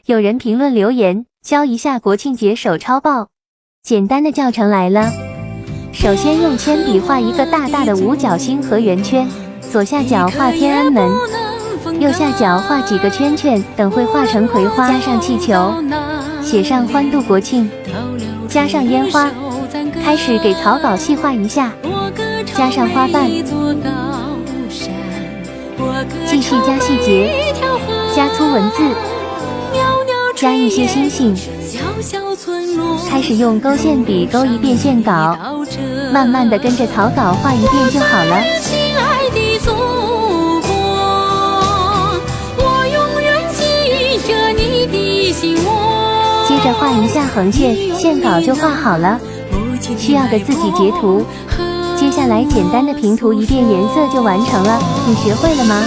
有人评论留言，教一下国庆节手抄报。简单的教程来了。首先用铅笔画一个大大的五角星和圆圈，左下角画天安门，右下角画几个圈圈，等会画成葵花，加上气球，写上欢度国庆，加上烟花。开始给草稿细化一下，加上花瓣，继续加细节，加粗文字，加一些星星。开始用勾线笔勾一遍线稿，慢慢的跟着草稿画一遍就好了。接着画一下横线，线稿就画好了。需要的自己截图。接下来简单的平涂一遍颜色就完成了。你学会了吗？